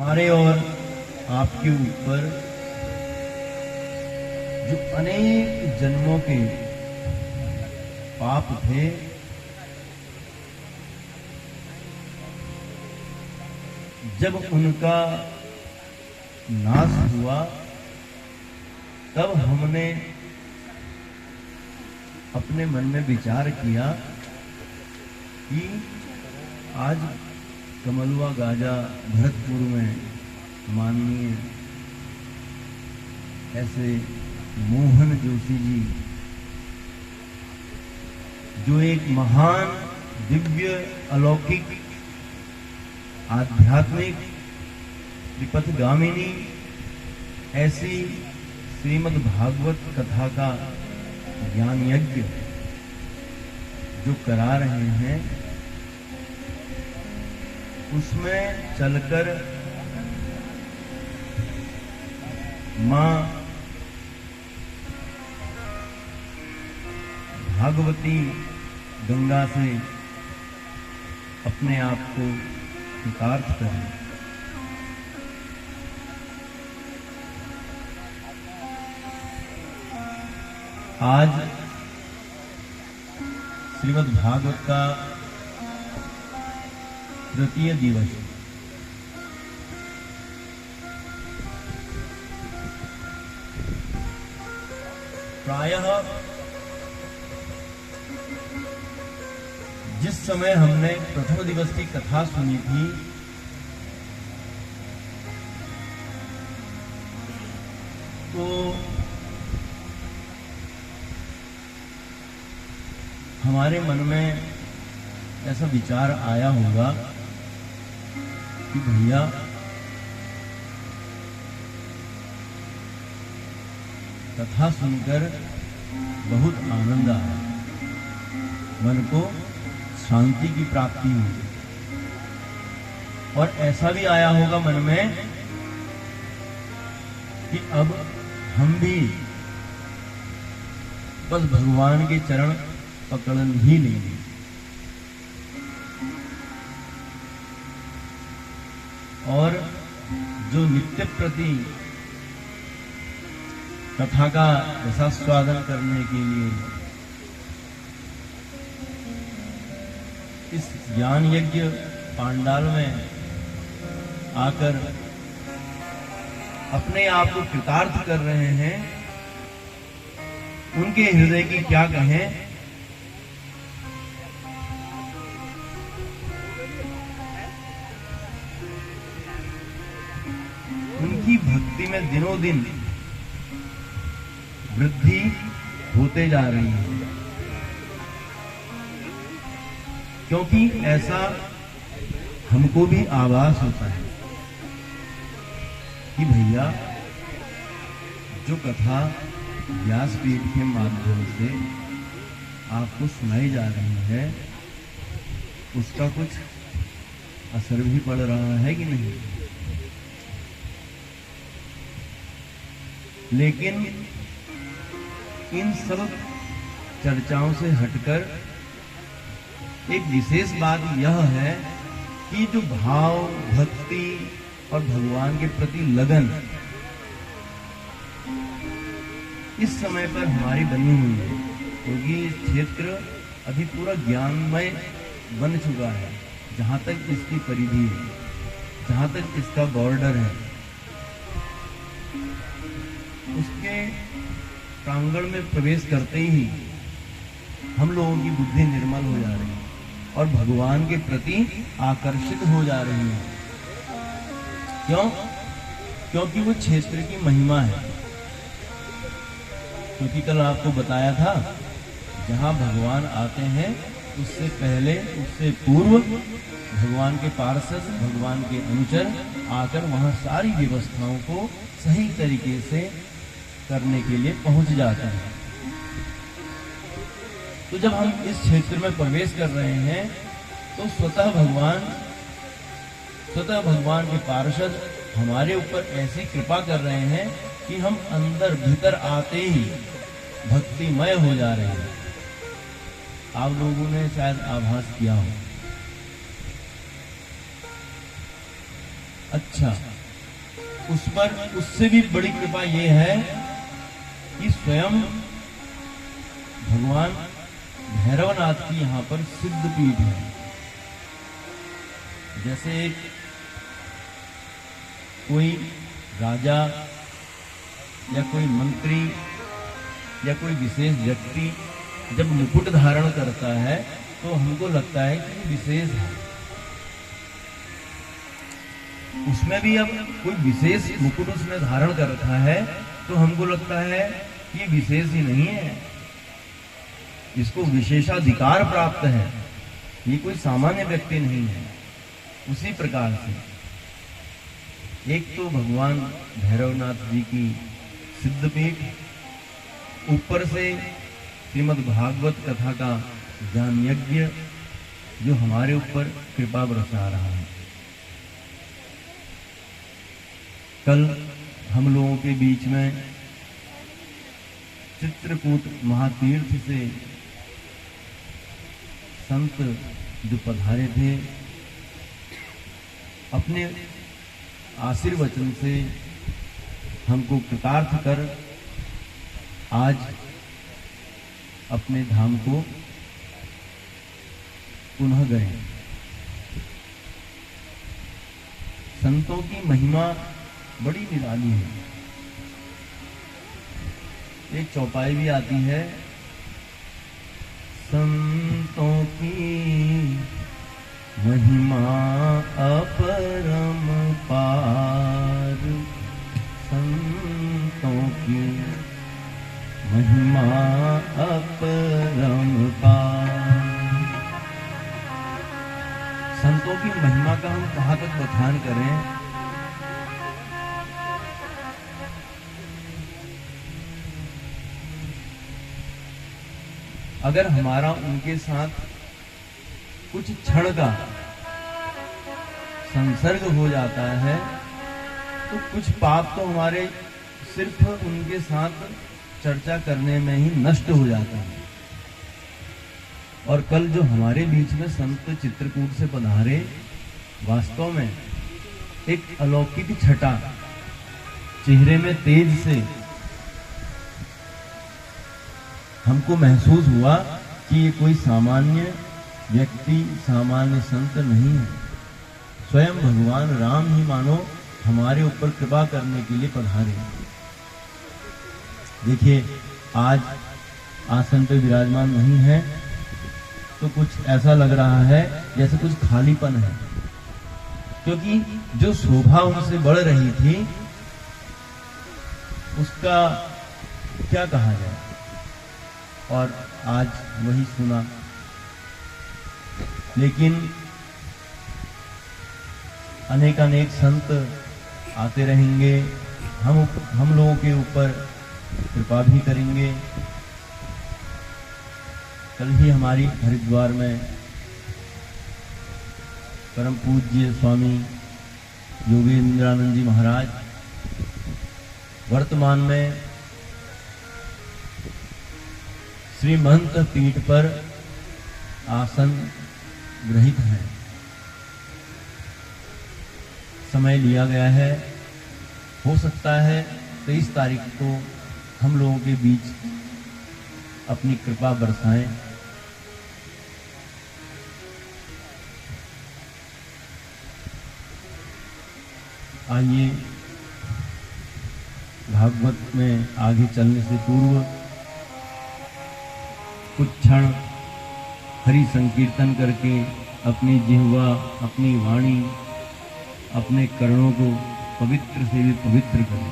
हमारे और आपके ऊपर जो अनेक जन्मों के पाप थे, जब उनका नाश हुआ तब हमने अपने मन में विचार किया कि आज कमलुआ गाजा भरतपुर में माननीय ऐसे मोहन जोशी जी, जो एक महान दिव्य अलौकिक आध्यात्मिक विपथगामिनी ऐसी श्रीमद् भागवत कथा का ज्ञान यज्ञ जो करा रहे हैं, उसमें चलकर मां भागवती गंगा से अपने आप को कृतार्थ करें। आज श्रीमद् भागवत का तृतीय दिवस, प्रायः जिस समय हमने प्रथम दिवस की कथा सुनी थी, तो हमारे मन में ऐसा विचार आया होगा कि भैया कथा सुनकर बहुत आनंद आया, मन को शांति की प्राप्ति हुई, और ऐसा भी आया होगा मन में कि अब हम भी बस भगवान के चरण पकड़ ही लेंगे। और जो नित्य प्रति कथा का रसास्वादन करने के लिए इस ज्ञान यज्ञ पांडाल में आकर अपने आप को कृतार्थ कर रहे हैं, उनके हृदय की क्या कहें। उनकी भक्ति में दिनों दिन वृद्धि होते जा रही है, क्योंकि ऐसा हमको भी आभास होता है कि भैया जो कथा व्यासपीठ के माध्यम से आपको सुनाई जा रही है, उसका कुछ असर भी पड़ रहा है कि नहीं। लेकिन इन सब चर्चाओं से हटकर एक विशेष बात यह है कि जो भाव, भक्ति और भगवान के प्रति लगन इस समय पर हमारी बनी हुई है, क्योंकि इस क्षेत्र अभी पूरा ज्ञानमय बन चुका है। जहां तक इसकी परिधि है, जहां तक इसका बॉर्डर है, उसके प्रांगण में प्रवेश करते ही हम लोगों की बुद्धि निर्मल हो जा रही है और भगवान के प्रति आकर्षित हो जा रही है। क्यों? क्योंकि वो क्षेत्र की महिमा है। क्योंकि कल आपको बताया था, जहां भगवान आते हैं उससे पहले, उससे पूर्व भगवान के पार्षद, भगवान के अनुचर आकर वहां सारी व्यवस्थाओं को सही तरीके से करने के लिए पहुंच जाते हैं। तो जब हम इस क्षेत्र में प्रवेश कर रहे हैं, तो स्वतः भगवान के पार्षद हमारे ऊपर ऐसी कृपा कर रहे हैं कि हम अंदर भीतर आते ही भक्तिमय हो जा रहे हैं। आप लोगों ने शायद आभास किया हो। अच्छा, उस पर उससे भी बड़ी कृपा ये है कि स्वयं भगवान भैरवनाथ की यहाँ पर सिद्ध पीठ है। जैसे कोई राजा या कोई मंत्री या कोई विशेष व्यक्ति जब मुकुट धारण करता है तो हमको लगता है कि विशेष है। उसमें भी अब कोई विशेष मुकुट उसने धारण कर रखा है तो हमको लगता है कि विशेष ही नहीं है, इसको विशेषाधिकार प्राप्त है, ये कोई सामान्य व्यक्ति नहीं है। उसी प्रकार से एक तो भगवान भैरवनाथ जी की सिद्धपीठ, ऊपर से श्रीमद् भागवत कथा का ज्ञान यज्ञ जो हमारे ऊपर कृपा बरसा रहा है। कल हम लोगों के बीच में चित्रकूट महातीर्थ से संत जो पधारे थे, अपने आशीर्वचन से हमको कृतार्थ कर आज अपने धाम को पुनः गए। संतों की महिमा बड़ी निराली है। एक चौपाई भी आती है, संतों की महिमा अपरम पार, संतों की महिमा अपरम पार। संतों की महिमा का हम कहाँ तक बखान करें। अगर हमारा उनके साथ कुछ क्षण का संसर्ग हो जाता है तो कुछ पाप तो हमारे सिर्फ उनके साथ चर्चा करने में ही नष्ट हो जाता है। और कल जो हमारे बीच में संत चित्रकूट से पधारे, वास्तव में एक अलौकिक छटा, चेहरे में तेज से हमको महसूस हुआ कि ये कोई सामान्य व्यक्ति, सामान्य संत नहीं है। स्वयं भगवान राम ही मानो हमारे ऊपर कृपा करने के लिए पधारे। देखिए, आज आसन पे विराजमान नहीं है तो कुछ ऐसा लग रहा है जैसे कुछ खालीपन है, क्योंकि जो शोभा उनसे बढ़ रही थी उसका क्या कहा जाए। और आज वही सुना, लेकिन अनेक संत आते रहेंगे, हम लोगों के ऊपर कृपा भी करेंगे। कल ही हमारी हरिद्वार में परम पूज्य स्वामी योगेंद्रानंद जी महाराज वर्तमान में श्रीमंत पीठ पर आसन ग्रहित हैं। समय लिया गया है, हो सकता है 23 तारीख को हम लोगों के बीच अपनी कृपा बरसाएं। आइए भागवत में आगे चलने से पूर्व कुछ क्षण हरि संकीर्तन करके अपनी जिह्वा, अपनी वाणी, अपने कर्णों को पवित्र से भी पवित्र करें।